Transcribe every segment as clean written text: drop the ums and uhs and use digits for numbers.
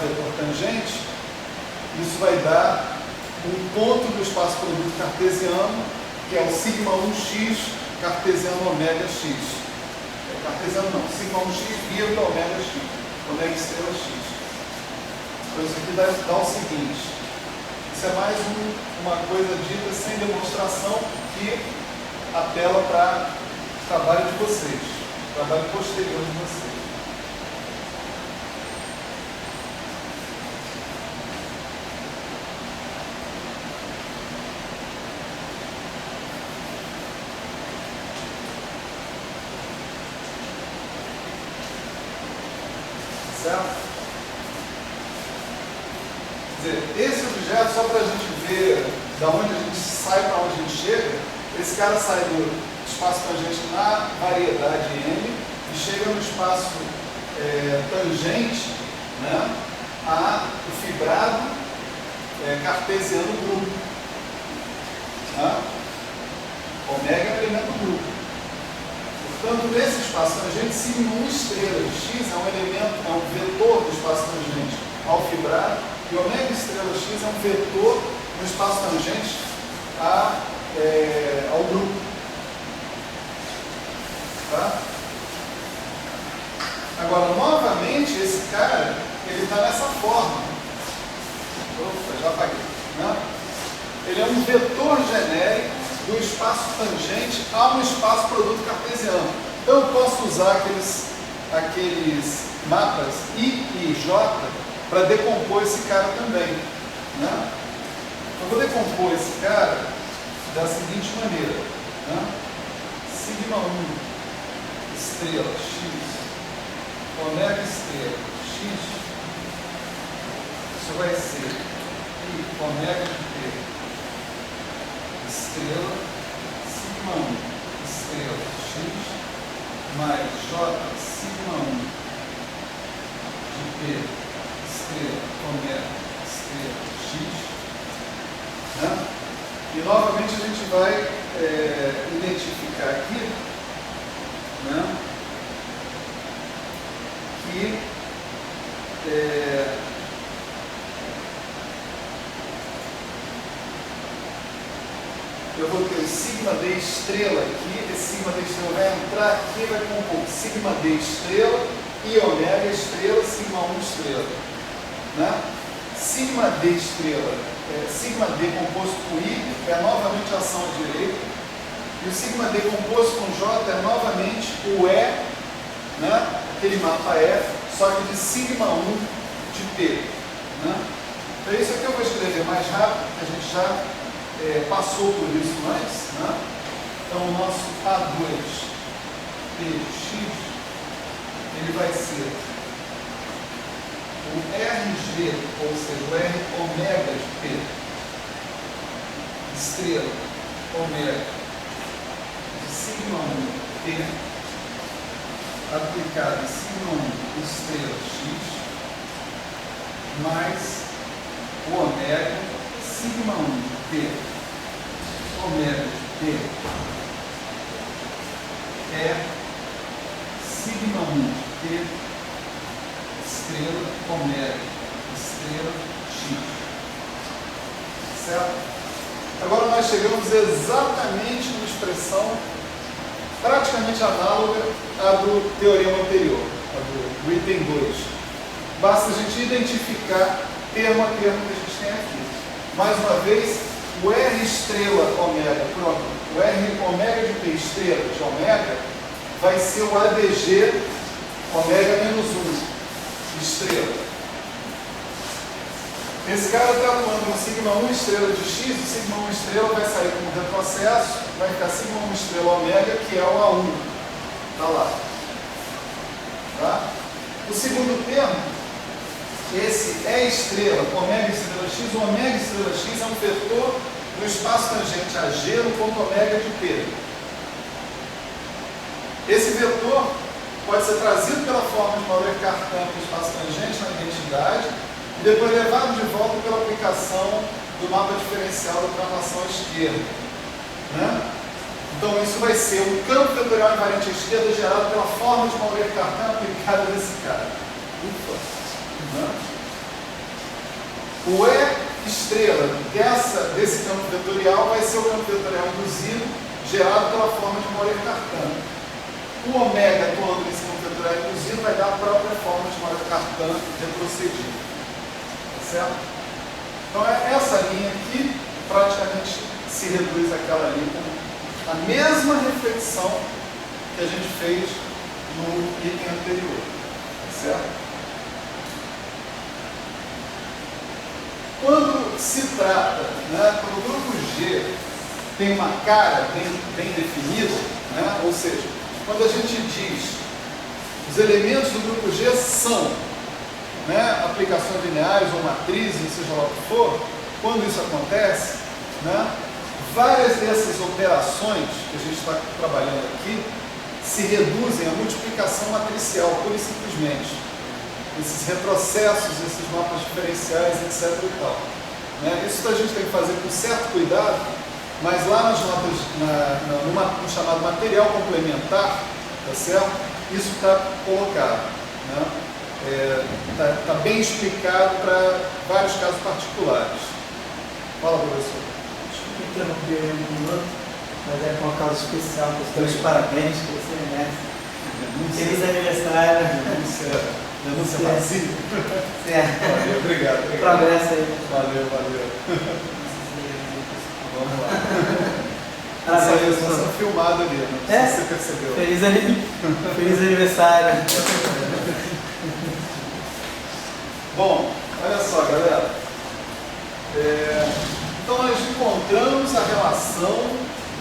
vetor tangente, isso vai dar um ponto do espaço produto cartesiano, que é o sigma 1x cartesiano ômega x. Cartesiano não, sigma 1x vírgula ômega x, ômega estrela x. Então isso aqui dá o seguinte, isso é mais uma coisa dita sem demonstração que apela para o trabalho de vocês, trabalho posterior de vocês. Certo? Quer dizer, esse objeto, só para a gente ver da onde a gente sai para onde a gente chega, esse cara sai do espaço tangente na variedade M e chega no espaço tangente, né, o fibrado cartesiano grupo. Né? Ômega é um elemento grupo. Portanto, nesse espaço tangente, sigma 1 estrela de x é um elemento, é um vetor do espaço tangente ao fibrado, e ômega estrela x é um vetor no espaço tangente ao grupo. Tá? Agora, novamente, esse cara, ele está nessa forma. Opa, já apaguei. Né? Ele é um vetor genérico do espaço tangente a um espaço produto cartesiano. Então eu posso usar aqueles mapas I e J para decompor esse cara também. Né? Eu vou decompor esse cara da seguinte maneira. Né? Sigma 1 estrela x, ômega estrela x, isso vai ser I ômega de P estrela, sigma 1 estrela x, mais j sigma 1 de P estrela ômega estrela x. Né? E novamente a gente vai identificar aqui, né, que eu vou ter o sigma d estrela aqui, esse sigma d estrela vai entrar aqui e vai compor sigma d estrela e ômega estrela, sigma 1 estrela. Né? Sigma d estrela, sigma d composto por I é novamente a ação à direita, e o sigma d composto com J é novamente o E, né? Aquele mapa F, só que de sigma 1 de P. Né? Então isso aqui eu vou escrever mais rápido, porque a gente já passou por isso antes, né? Então o nosso A2 PX, ele vai ser o RG, ou seja, o R ômega de P, estrela, ômega, de sigma 1 P, aplicado em sigma 1 estrela X, mais o ômega, sigma 1 P, ômega de P, é sigma 1 P, estrela, ômega, estrela, x. Certo? Agora nós chegamos exatamente numa expressão praticamente análoga à do teorema anterior, a do item 2. Basta a gente identificar termo a termo que a gente tem aqui. Mais uma vez, o R estrela ômega, pronto, o R ômega de P estrela de ômega vai ser o ADG ômega menos 1 estrela. Esse cara está atuando no sigma 1 estrela de x, o sigma 1 estrela vai sair como retrocesso, vai ficar sigma 1 estrela ômega, que é o A1. Está lá. Tá? O segundo termo, esse é estrela, ômega estrela x, o ômega estrela x é um vetor do espaço tangente a G no ponto ômega de P. Esse vetor pode ser trazido pela forma de Maurer-Cartan para o espaço tangente na identidade e depois levado de volta pela aplicação do mapa diferencial da translação à esquerda. Né? Então isso vai ser um campo vetorial invariante à esquerda gerado pela forma de Maurer-Cartan aplicada nesse cara. Ufa! Né? O E estrela desse campo vetorial vai ser o campo vetorial induzido, gerado pela forma de Moller-Cartan. O ômega atuando nesse campo vetorial induzido vai dar a própria forma de Moller-Cartan retrocedida. Tá certo? Então, essa linha aqui praticamente se reduz àquela linha com a mesma reflexão que a gente fez no item anterior. Tá certo? Quando se trata, né, quando o grupo G tem uma cara bem definida, né, ou seja, quando a gente diz os elementos do grupo G são, né, aplicações lineares ou matrizes, seja lá o que for, quando isso acontece, né, várias dessas operações que a gente está trabalhando aqui se reduzem à multiplicação matricial, pura e simplesmente. Esses retrocessos, esses mapas diferenciais, etc. e tal. Né? Isso a gente tem que fazer com certo cuidado, mas lá nas notas, no chamado material complementar, tá certo? Isso está colocado. Né? Tá bem explicado para vários casos particulares. Fala, professor. Desculpa interromper um minuto, mas é com uma causa especial, que os parabéns para você, né? Feliz aniversário. Denúncia vazia? Valeu, obrigado. Progresso aí. Valeu. Vamos lá. Parabéns, Isso está filmado ali, não sei se você percebeu. Feliz aniversário. Bom, olha só, galera. Então nós encontramos a relação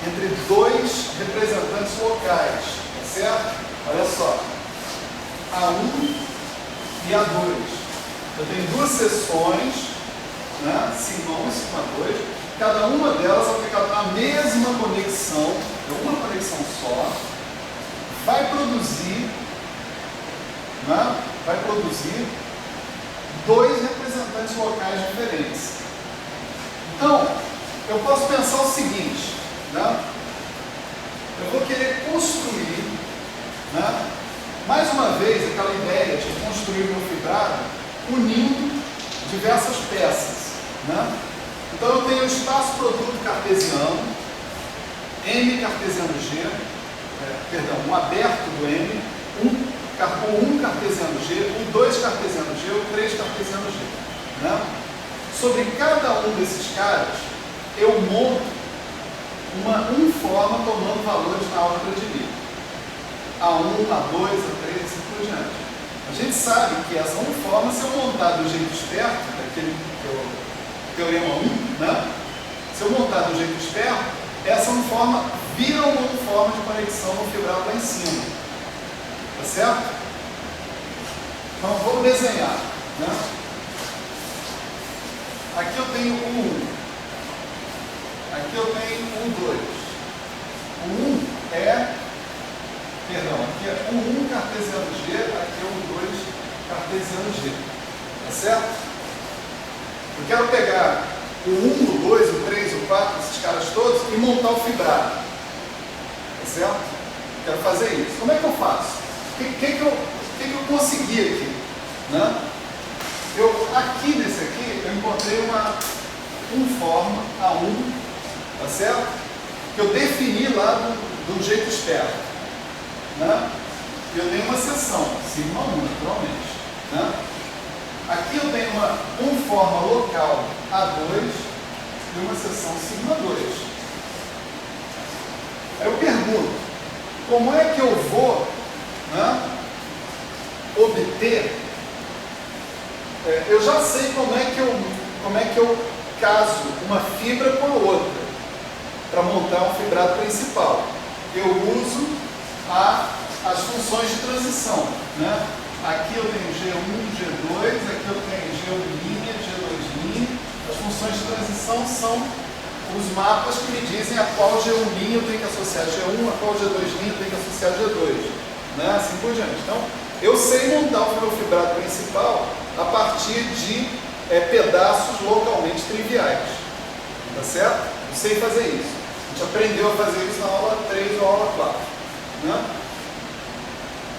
entre dois representantes locais, tá certo? Olha só. A1 e A2. Eu tenho duas seções, né, sigma 1 e sigma 2, cada uma delas aplicada na mesma conexão, uma conexão só, vai produzir dois representantes locais diferentes. Então, eu posso pensar o seguinte, né, eu vou querer construir, né, mais uma vez, aquela ideia de construir o meu fibrado unindo diversas peças. Né? Então, eu tenho o espaço-produto cartesiano, M cartesiano G, um aberto do M, o 1 cartesiano G, o 2 cartesiano G, o 3 cartesiano G. Né? Sobre cada um desses caras, eu monto uma forma tomando valores na álgebra de Lie. A1, A2, A3, assim por diante. A gente sabe que essa forma, se eu montar do jeito esperto, daquele teorema 1, né? Se eu montar do jeito esperto, essa forma vira uma forma de conexão no fibrado lá em cima. Tá certo? Então vamos desenhar. Né? Aqui eu tenho o 1. Aqui eu tenho o 2. O 1 aqui é o 1 cartesiano G, aqui é o 2 cartesiano G. Tá certo? Eu quero pegar o 1, o 2, o 3, o 4, esses caras todos e montar o fibrado. Tá certo? Quero fazer isso. Como é que eu faço? O que eu consegui aqui? Né? Aqui nesse aqui, eu encontrei uma forma A1, tá certo? Que eu defini lá do jeito esperto. Né? Eu tenho uma seção, sigma 1, naturalmente. Né? Aqui eu tenho uma forma local A2 e uma seção sigma 2. Aí eu pergunto, como é que eu vou, né, obter? Eu já sei como é que eu caso uma fibra com a outra para montar um fibrado principal. Eu uso as funções de transição. Né? Aqui eu tenho G1, G2, aqui eu tenho G1', G2'. As funções de transição são os mapas que me dizem a qual G1' eu tenho que associar G1, a qual G2' eu tenho que associar G2. Né? Assim por diante. Então, eu sei montar o meu fibrado principal a partir de pedaços localmente triviais. Tá certo? Eu sei fazer isso. A gente aprendeu a fazer isso na aula 3 ou aula 4. Né?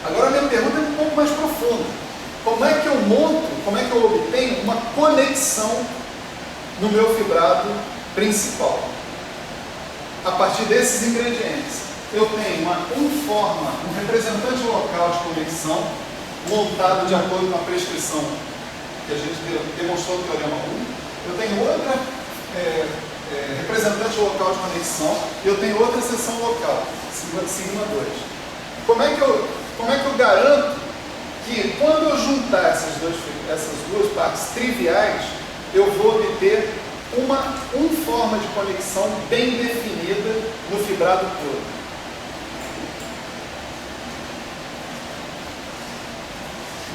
Agora a minha pergunta é um pouco mais profunda. Como é que eu monto, como é que eu obtenho uma conexão no meu fibrado principal. A partir desses ingredientes, eu tenho um representante local de conexão, montado de acordo com a prescrição que a gente demonstrou no Teorema 1. Eu tenho outra representante local de conexão e eu tenho outra seção local, sigma 2. Como é que eu garanto que quando eu juntar essas duas partes triviais, eu vou obter uma forma de conexão bem definida no fibrado todo?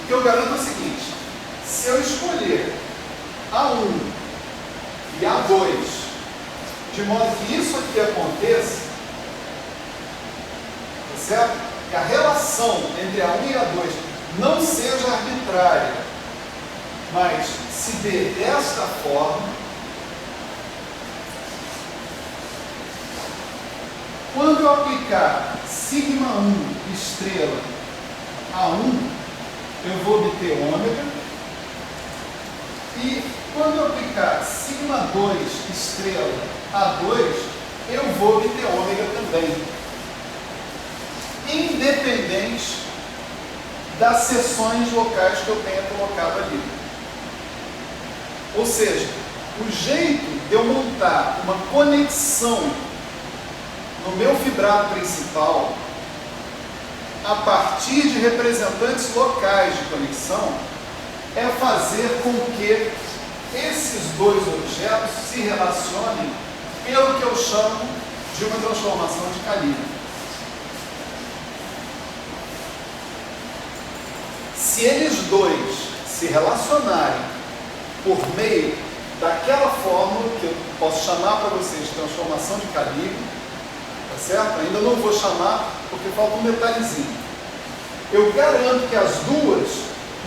O que eu garanto é o seguinte: se eu escolher A1 e A2, de modo que isso aqui aconteça, tá certo? Que a relação entre A1 e A2 não seja arbitrária, mas se dê desta forma, quando eu aplicar sigma 1 estrela A1, eu vou obter ômega, e quando eu aplicar sigma 2 estrela A2, eu vou obter ômega também, independente das seções locais que eu tenha colocado ali. Ou seja, o jeito de eu montar uma conexão no meu fibrado principal, a partir de representantes locais de conexão, é fazer com que esses dois objetos se relacionem pelo que eu chamo de uma transformação de calibre. Se eles dois se relacionarem por meio daquela fórmula que eu posso chamar para vocês de transformação de calibre, tá certo? Ainda não vou chamar porque falta um detalhezinho. Eu garanto que as duas,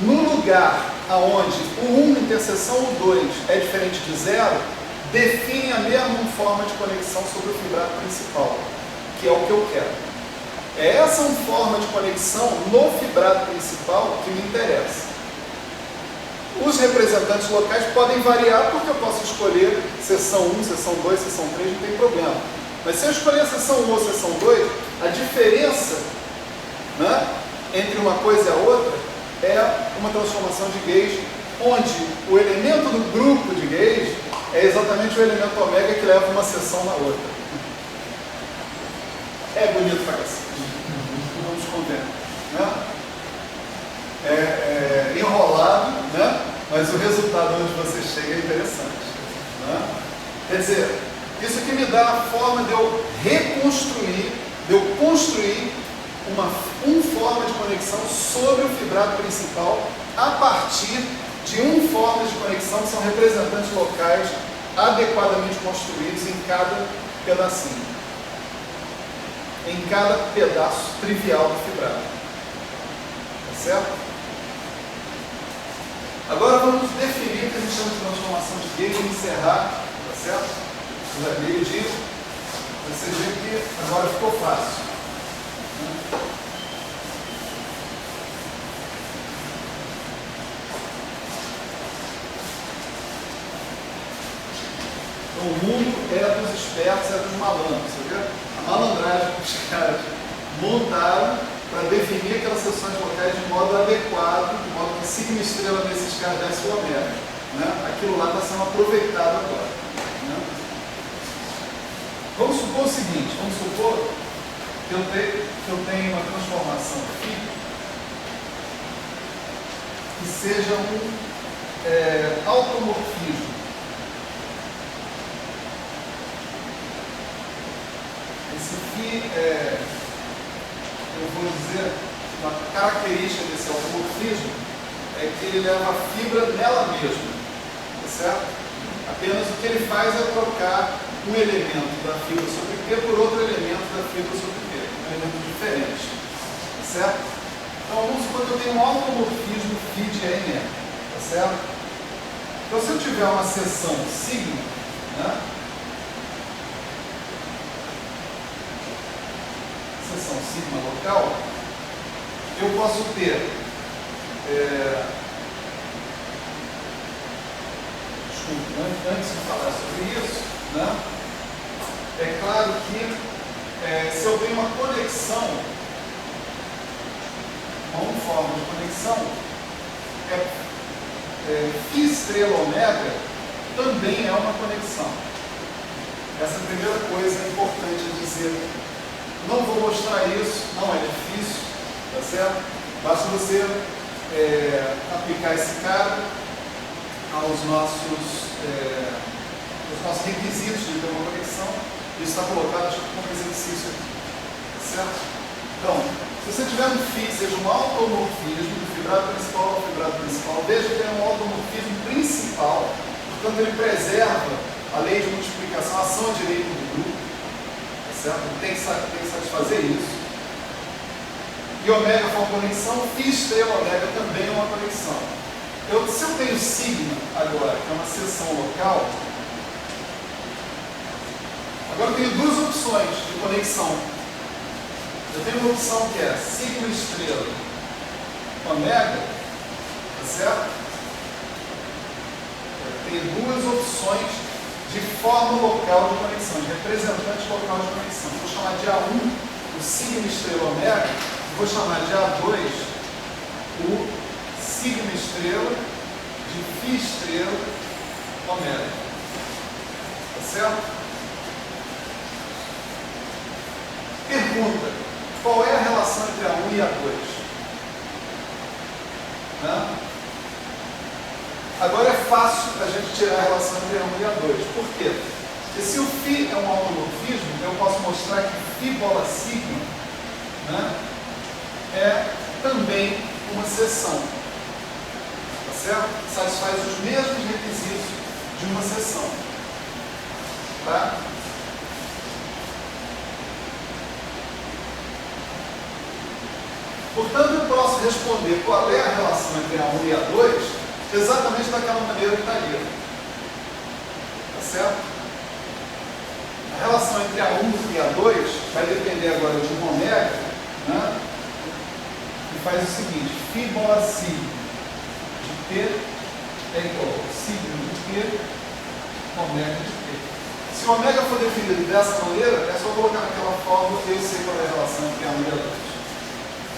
no lugar aonde o 1 interseção o 2 é diferente de 0, definem a mesma forma de conexão sobre o fibrado principal, que é o que eu quero. É essa forma de conexão no fibrado principal que me interessa. Os representantes locais podem variar porque eu posso escolher seção 1, seção 2, seção 3, não tem problema. Mas se eu escolher a seção 1 ou seção 2, a diferença, né, entre uma coisa e a outra é uma transformação de gauge, onde o elemento do grupo de gauge é exatamente o elemento ômega que leva uma seção na outra. É bonito para cacete. Vamos conver, né? É enrolado, né? Mas o resultado onde você chega é interessante, né? Quer dizer, isso que me dá a forma de eu reconstruir, de eu construir uma forma de conexão sobre o fibrado principal a partir de formas de conexão que são representantes locais adequadamente construídos em cada pedacinho, em cada pedaço trivial do fibrado. Tá certo? Agora vamos definir o que a gente chama de transformação de gauge e encerrar, tá certo? Já meio-dia, você vê que agora ficou fácil. Então, o mundo é dos espertos, é dos malandros, você vê? A malandragem que os caras montaram para definir aquelas seções locais de modo adequado, de modo que sigma estrela desses caras desse o ômega, né? Aquilo lá está sendo aproveitado agora, né? Vamos supor o seguinte, vamos supor que eu tenho uma transformação aqui que seja um automorfismo. Esse aqui eu vou dizer, uma característica desse automorfismo é que ele leva a fibra nela mesma, tá certo? Apenas o que ele faz é trocar um elemento da fibra sobre P por outro elemento da fibra sobre P, um elemento diferente, tá certo? Então vamos supor que eu tenho um automorfismo φ de N, tá certo? Então se eu tiver uma seção sigma, né? Seção sigma local, eu posso ter desculpe, antes de falar sobre isso, né? É claro que se eu tenho uma conexão, uma forma de conexão, φ estrela ômega também é uma conexão. Essa é a primeira coisa importante a dizer. Não vou mostrar isso, não é difícil, tá certo? Basta você aplicar esse cara aos nossos requisitos de ter uma conexão. Isso está colocado como exercício aqui, tá certo? Então, se você tiver um φ, seja um automorfismo do fibrado principal ao fibrado principal, veja que é um automorfismo principal, portanto ele preserva a lei de multiplicação, a ação direita do grupo, tá certo? Tem que satisfazer isso. E ômega for uma conexão, φ estrela ômega também é uma conexão. Se eu tenho sigma agora, que é uma seção local, agora eu tenho duas opções de conexão. Eu tenho uma opção que é sigma estrela ômega, tá certo? Eu tenho duas opções de forma local de conexão, de representante local de conexão. Vou chamar de A1 o sigma estrela ômega, vou chamar de A2 o sigma estrela de φ estrela ômega. Tá certo? Pergunta: qual é a relação entre A1 e A2? Né? Agora é fácil a gente tirar a relação entre A1 e A2. Por quê? Porque se o φ é um automorfismo, eu posso mostrar que φ bola sigma, né, é também uma seção. Tá certo? Satisfaz os mesmos requisitos de uma seção. Tá? Portanto, eu posso responder qual é a relação entre A1 e A2 exatamente daquela maneira que está ali. Tá certo? A relação entre A1 e A2 vai depender agora de um ômega, né? E faz o seguinte: φ bola sigma de P é igual a sigma de P, ômega de P. Se o ômega for definido dessa maneira, é só colocar naquela fórmula e eu sei qual é a relação entre A1 e A2.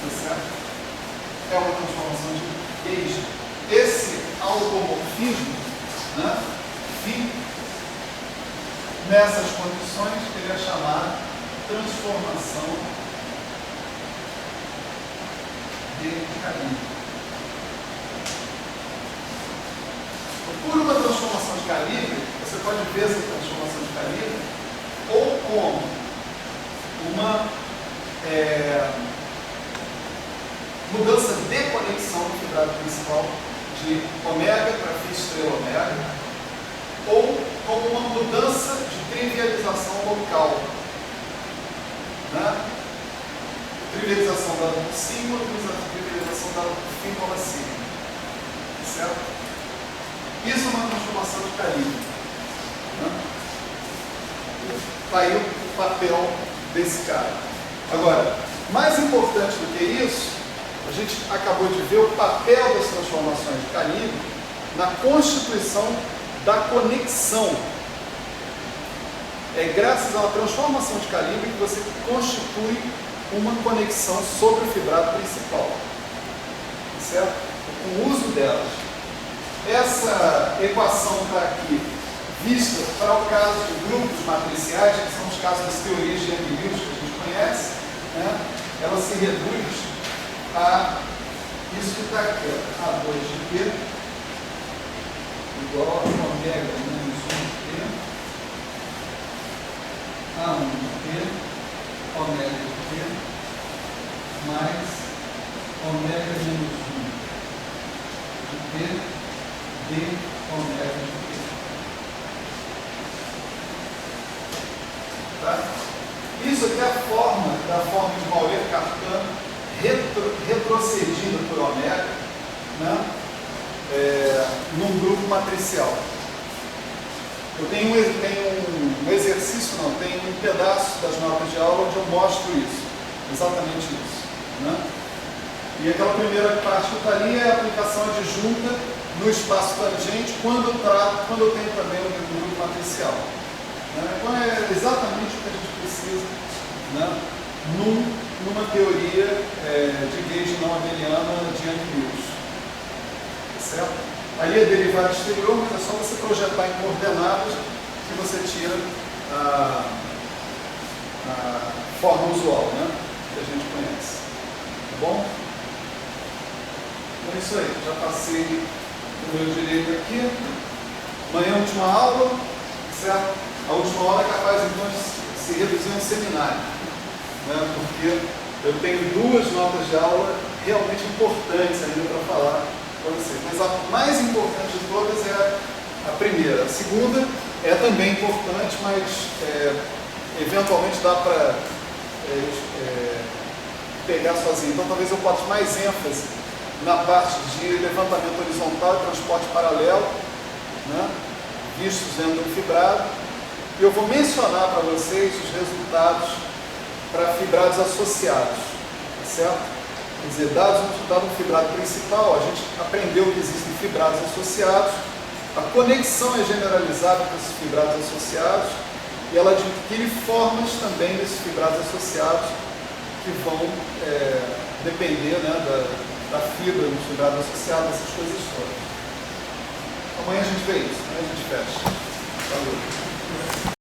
Tá certo? É uma transformação de eixo. Esse automorfismo, né, φ, nessas condições, ele é chamado transformação de calibre. Por uma transformação de calibre, você pode ver essa transformação de calibre ou como uma mudança de conexão do fibrado principal de ômega para φ estrela ômega, ou como uma mudança de trivialização local. Né? Trivialização dada por sigma, trivialização dada por φ bola sigma. Certo? Isso é uma transformação de calibre. Está aí o papel desse cara. Agora, mais importante do que isso, a gente acabou de ver o papel das transformações de calibre na constituição da conexão. É graças a uma transformação de calibre que você constitui uma conexão sobre o fibrado principal. Certo? Com o uso delas. Essa equação está aqui vista para o caso de grupos matriciais, que são os casos das teorias de Young-Mills que a gente conhece, né? Ela se reduz a isso que está aqui, A2 de P igual a ômega menos 1 de P, A1 de P, ômega de P, mais ômega menos 1 de P, de ômega de P. Tá? Isso aqui é a forma de Maurer-Cartan retrocedida por ômega, né, num grupo matricial. Eu tenho um exercício, tem um pedaço das notas de aula onde eu mostro isso, exatamente isso. Né? E aquela primeira parte que está ali é a aplicação adjunta no espaço tangente quando eu tenho também o grupo matricial. Né? Então é exatamente o que a gente precisa, né? Numa teoria de gauge não abeliana de Young-Mills. Certo? Ali é derivada exterior, mas é só você projetar em coordenadas que você tira a forma usual, né? Que a gente conhece. Tá bom? Então é isso aí, já passei o meu direito aqui. Amanhã, última aula, certo? A última aula é capaz então de se reduzir a um seminário, né? Porque eu tenho duas notas de aula realmente importantes ainda para falar para vocês. Mas a mais importante de todas é a primeira. A segunda é também importante, mas eventualmente dá para pegar sozinho. Então talvez eu bote mais ênfase na parte de levantamento horizontal e transporte paralelo, né, vistos dentro do fibrado. E eu vou mencionar para vocês os resultados para fibrados associados, certo? Quer dizer, dado um fibrado principal, a gente aprendeu que existem fibrados associados, a conexão é generalizada com esses fibrados associados e ela adquire formas também desses fibrados associados que vão depender, né, da fibra dos fibrados associados, essas coisas todas. Amanhã a gente vê isso, amanhã a gente fecha. Valeu.